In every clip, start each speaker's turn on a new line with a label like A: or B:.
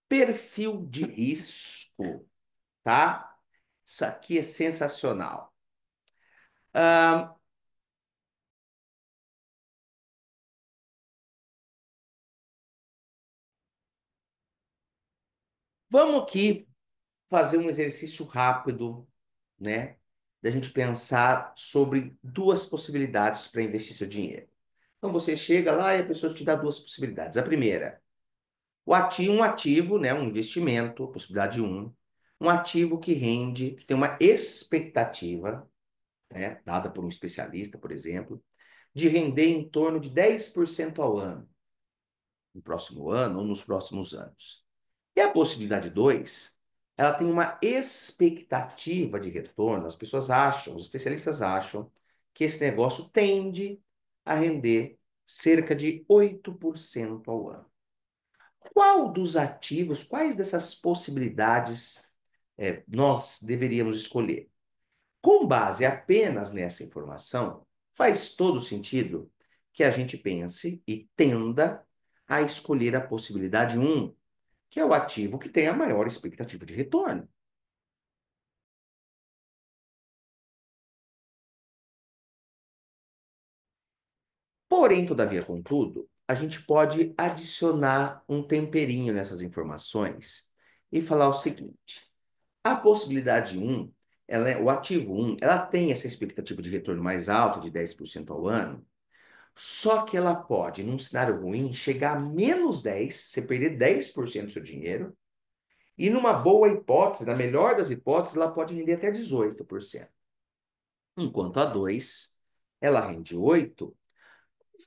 A: Perfil de risco, tá? Isso aqui é sensacional. Ahn, Vamos aqui fazer um exercício rápido, né? Da gente pensar sobre duas possibilidades para investir seu dinheiro. Então você chega lá e a pessoa te dá duas possibilidades. A primeira, um ativo, né? Um investimento, possibilidade um ativo que rende, que tem uma expectativa, né? Dada por um especialista, por exemplo, de render em torno de 10% ao ano, no próximo ano ou nos próximos anos. E a possibilidade 2, ela tem uma expectativa de retorno. As pessoas acham, os especialistas acham, que esse negócio tende a render cerca de 8% ao ano. Qual dos ativos, quais dessas possibilidades nós deveríamos escolher? Com base apenas nessa informação, faz todo sentido que a gente pense e tenda a escolher a possibilidade um, que é o ativo que tem a maior expectativa de retorno. Porém, todavia, contudo, a gente pode adicionar um temperinho nessas informações e falar o seguinte: a possibilidade um, o ativo um, ela tem essa expectativa de retorno mais alta, de 10% ao ano, só que ela pode, num cenário ruim, chegar a menos 10, você perder 10% do seu dinheiro, e numa boa hipótese, na melhor das hipóteses, ela pode render até 18%. Enquanto a 2, ela rende 8,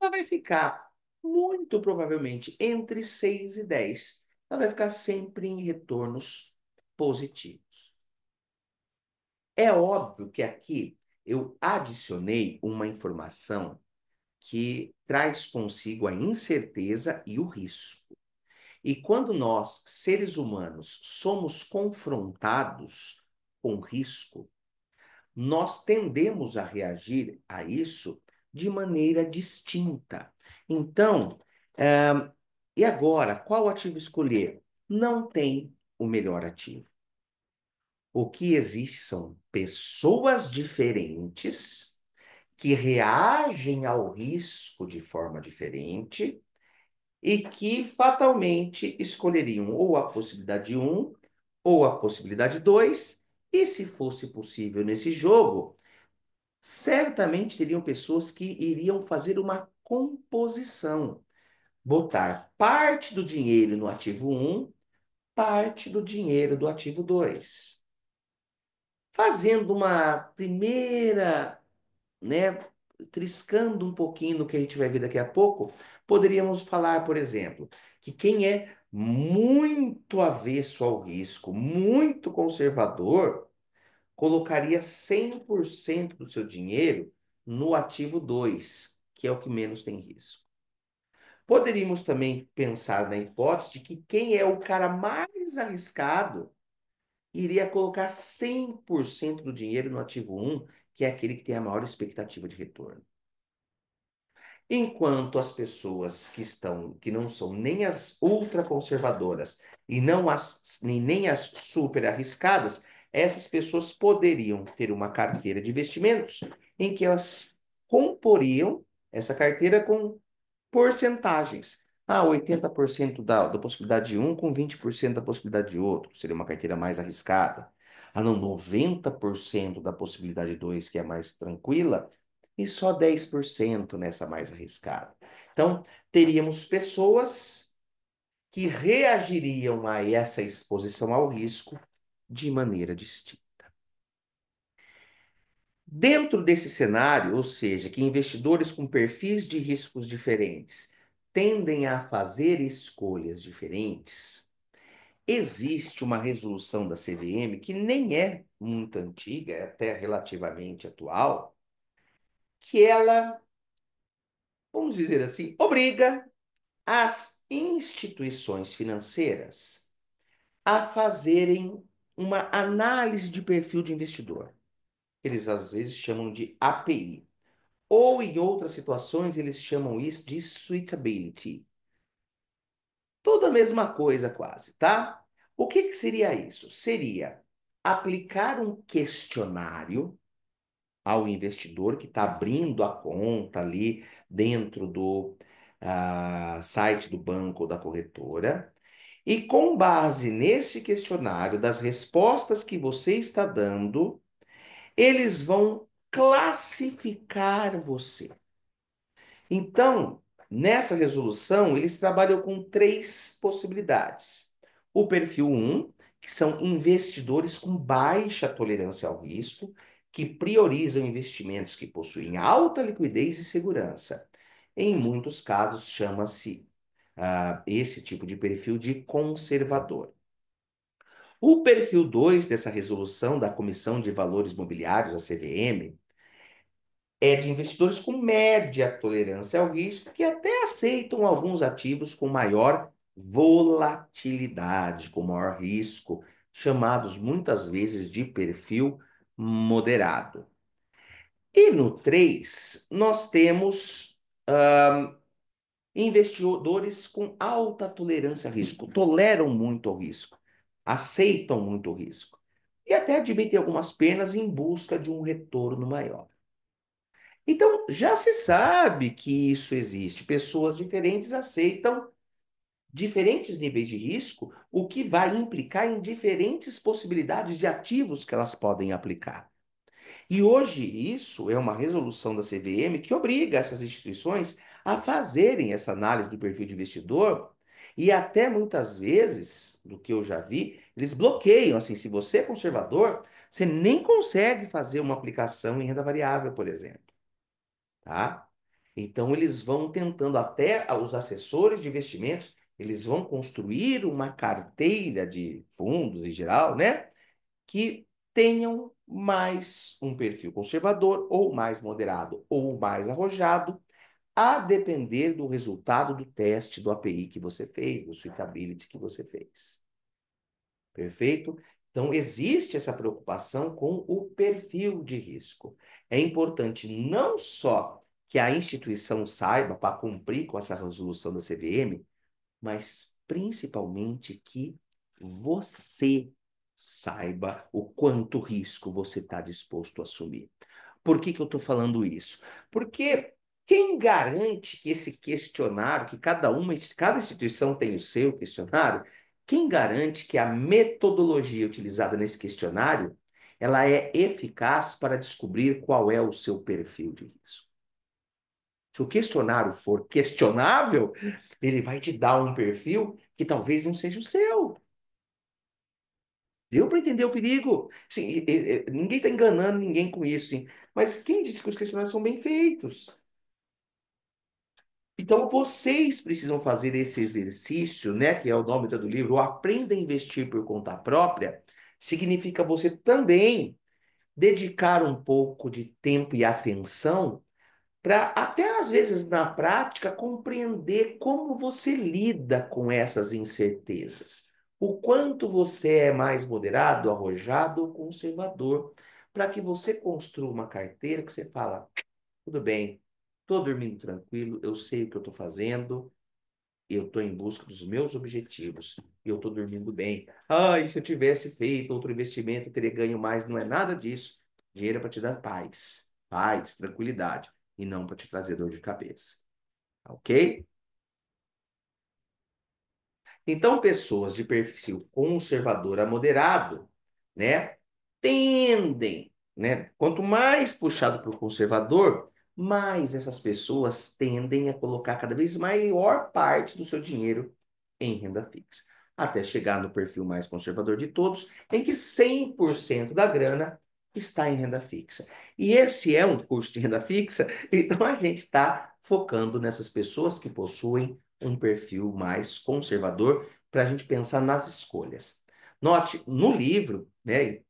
A: ela vai ficar muito provavelmente entre 6 e 10. Ela vai ficar sempre em retornos positivos. É óbvio que aqui eu adicionei uma informação que traz consigo a incerteza e o risco. E quando nós, seres humanos, somos confrontados com risco, nós tendemos a reagir a isso de maneira distinta. Então, e agora, qual ativo escolher? Não tem o melhor ativo. O que existe são pessoas diferentes que reagem ao risco de forma diferente e que fatalmente escolheriam ou a possibilidade um ou a possibilidade 2, e se fosse possível nesse jogo, certamente teriam pessoas que iriam fazer uma composição, botar parte do dinheiro no ativo um, parte do dinheiro do ativo 2, fazendo uma primeira, né, triscando um pouquinho no que a gente vai ver daqui a pouco, poderíamos falar, por exemplo, que quem é muito avesso ao risco, muito conservador, colocaria 100% do seu dinheiro no ativo 2, que é o que menos tem risco. Poderíamos também pensar na hipótese de que quem é o cara mais arriscado iria colocar 100% do dinheiro no ativo um, que é aquele que tem a maior expectativa de retorno. Enquanto as pessoas que não são nem as ultraconservadoras e não nem as super arriscadas, essas pessoas poderiam ter uma carteira de investimentos em que elas comporiam essa carteira com porcentagens. 80% da possibilidade de um com 20% da possibilidade de outro. Seria uma carteira mais arriscada. Não, 90% da possibilidade de dois, que é mais tranquila, e só 10% nessa mais arriscada. Então, teríamos pessoas que reagiriam a essa exposição ao risco de maneira distinta. Dentro desse cenário, ou seja, que investidores com perfis de riscos diferentes tendem a fazer escolhas diferentes, existe uma resolução da CVM que nem é muito antiga, é até relativamente atual, que ela, vamos dizer assim, obriga as instituições financeiras a fazerem uma análise de perfil de investidor. Eles às vezes chamam de API. Ou em outras situações eles chamam isso de suitability. Tudo a mesma coisa quase, tá? O que que seria isso? Seria aplicar um questionário ao investidor que está abrindo a conta ali dentro do site do banco ou da corretora. E com base nesse questionário, das respostas que você está dando, eles vão classificar você. Então, nessa resolução, eles trabalham com três possibilidades. O perfil um, que são investidores com baixa tolerância ao risco, que priorizam investimentos que possuem alta liquidez e segurança. Em muitos casos, chama-se esse tipo de perfil de conservador. O perfil 2 dessa resolução da Comissão de Valores Mobiliários, a CVM, é de investidores com média tolerância ao risco, que até aceitam alguns ativos com maior volatilidade, com maior risco, chamados muitas vezes de perfil moderado. E no 3 nós temos investidores com alta tolerância a risco, toleram muito o risco, aceitam muito o risco e até admitem algumas penas em busca de um retorno maior. Então, já se sabe que isso existe. Pessoas diferentes aceitam diferentes níveis de risco, o que vai implicar em diferentes possibilidades de ativos que elas podem aplicar. E hoje isso é uma resolução da CVM que obriga essas instituições a fazerem essa análise do perfil de investidor e até muitas vezes, do que eu já vi, eles bloqueiam, assim, se você é conservador, você nem consegue fazer uma aplicação em renda variável, por exemplo, tá? Então eles vão tentando até os assessores de investimentos, eles vão construir uma carteira de fundos em geral, né? Que tenham mais um perfil conservador, ou mais moderado, ou mais arrojado, a depender do resultado do teste do API que você fez, do suitability que você fez. Perfeito? Então, existe essa preocupação com o perfil de risco. É importante não só que a instituição saiba para cumprir com essa resolução da CVM, mas principalmente que você saiba o quanto risco você está disposto a assumir. Por que que eu estou falando isso? Porque quem garante que esse questionário, que cada instituição tem o seu questionário, quem garante que a metodologia utilizada nesse questionário, ela é eficaz para descobrir qual é o seu perfil de risco? Se o questionário for questionável, ele vai te dar um perfil que talvez não seja o seu. Deu para entender o perigo? Sim, ninguém está enganando ninguém com isso, sim. Mas quem disse que os questionários são bem feitos? Então, vocês precisam fazer esse exercício, né, que é o nome do livro, o Aprenda a Investir por Conta Própria, significa você também dedicar um pouco de tempo e atenção para até às vezes na prática compreender como você lida com essas incertezas. O quanto você é mais moderado, arrojado ou conservador, para que você construa uma carteira que você fala, tudo bem, estou dormindo tranquilo, eu sei o que eu estou fazendo, eu estou em busca dos meus objetivos e eu estou dormindo bem. Ah, e se eu tivesse feito outro investimento, eu teria ganho mais. Não é nada disso. Dinheiro é para te dar paz, tranquilidade, e não para te trazer dor de cabeça. Ok? Então, pessoas de perfil conservador a moderado, né, tendem, né, quanto mais puxado para o conservador, mais essas pessoas tendem a colocar cada vez maior parte do seu dinheiro em renda fixa, até chegar no perfil mais conservador de todos, em que 100% da grana está em renda fixa. E esse é um curso de renda fixa, então a gente está focando nessas pessoas que possuem um perfil mais conservador para a gente pensar nas escolhas. Note, no livro, né,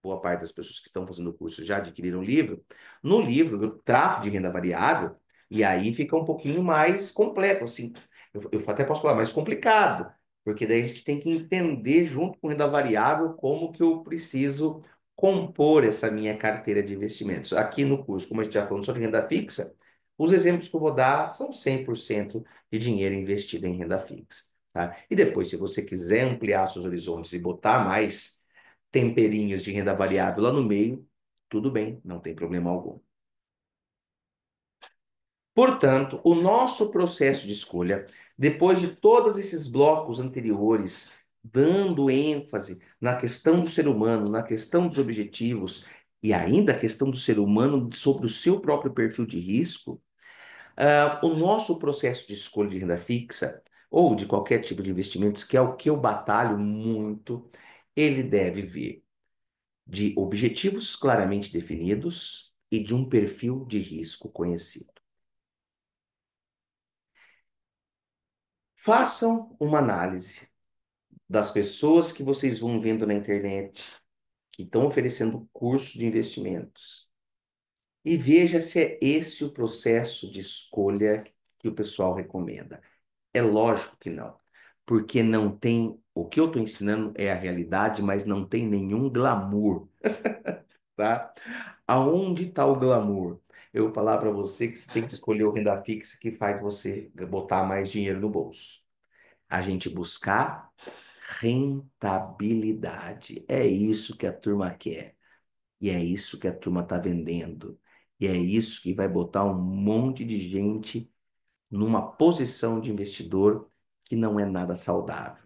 A: boa parte das pessoas que estão fazendo o curso já adquiriram o livro. No livro, eu trato de renda variável, e aí fica um pouquinho mais completo, assim, eu até posso falar mais complicado, porque daí a gente tem que entender junto com renda variável como que eu preciso compor essa minha carteira de investimentos. Aqui no curso, como a gente já falou sobre renda fixa, Os exemplos que eu vou dar são 100% de dinheiro investido em renda fixa, tá? E depois, se você quiser ampliar seus horizontes e botar mais temperinhos de renda variável lá no meio, tudo bem, não tem problema algum. Portanto, o nosso processo de escolha, depois de todos esses blocos anteriores, dando ênfase na questão do ser humano, na questão dos objetivos e ainda a questão do ser humano sobre o seu próprio perfil de risco, o nosso processo de escolha de renda fixa ou de qualquer tipo de investimentos, que é o que eu batalho muito, ele deve vir de objetivos claramente definidos e de um perfil de risco conhecido. Façam uma análise das pessoas que vocês vão vendo na internet, que estão oferecendo cursos de investimentos, e veja se é esse o processo de escolha que o pessoal recomenda. É lógico que não, porque não tem. O que eu estou ensinando é a realidade, mas não tem nenhum glamour, tá? Aonde está o glamour? Eu vou falar para você que você tem que escolher o renda fixa que faz você botar mais dinheiro no bolso. A gente buscar rentabilidade. É isso que a turma quer. E é isso que a turma está vendendo. E é isso que vai botar um monte de gente numa posição de investidor que não é nada saudável,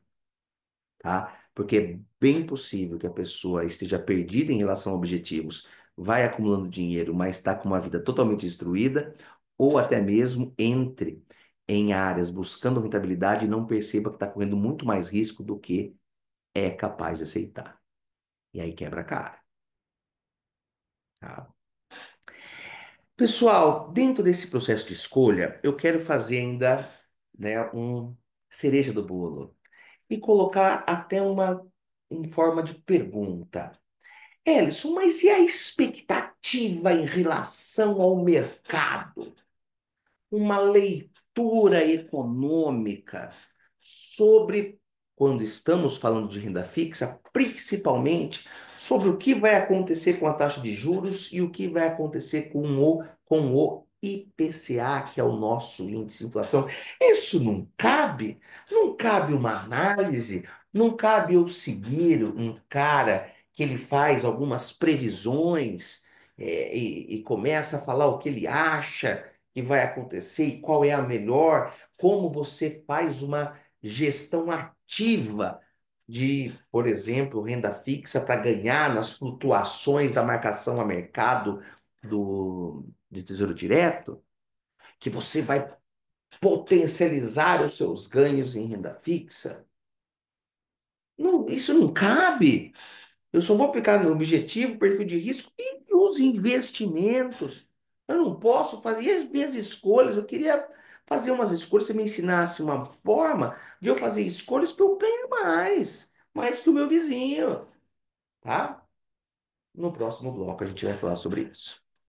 A: tá? Porque é bem possível que a pessoa esteja perdida em relação a objetivos, vai acumulando dinheiro, mas está com uma vida totalmente destruída, ou até mesmo entre em áreas buscando rentabilidade e não perceba que está correndo muito mais risco do que é capaz de aceitar. E aí quebra a cara, tá? Pessoal, dentro desse processo de escolha, eu quero fazer ainda, né, um cereja do bolo e colocar até uma em forma de pergunta. Ellison, mas e a expectativa em relação ao mercado? Uma leitura econômica sobre, quando estamos falando de renda fixa, principalmente sobre o que vai acontecer com a taxa de juros e o que vai acontecer com o IPCA, que é o nosso índice de inflação. Isso não cabe? Não cabe uma análise? Não cabe eu seguir um cara que ele faz algumas previsões, e começa a falar o que ele acha que vai acontecer e qual é a melhor, como você faz uma gestão ativa de, por exemplo, renda fixa para ganhar nas flutuações da marcação a mercado de Tesouro Direto, que você vai potencializar os seus ganhos em renda fixa. Não, isso não cabe. Eu só vou aplicar no objetivo, perfil de risco e os investimentos. Eu não posso fazer as minhas escolhas. Eu queria fazer umas escolhas. Se me ensinasse uma forma de eu fazer escolhas para eu ganhar mais que o meu vizinho, tá? No próximo bloco a gente vai falar sobre isso.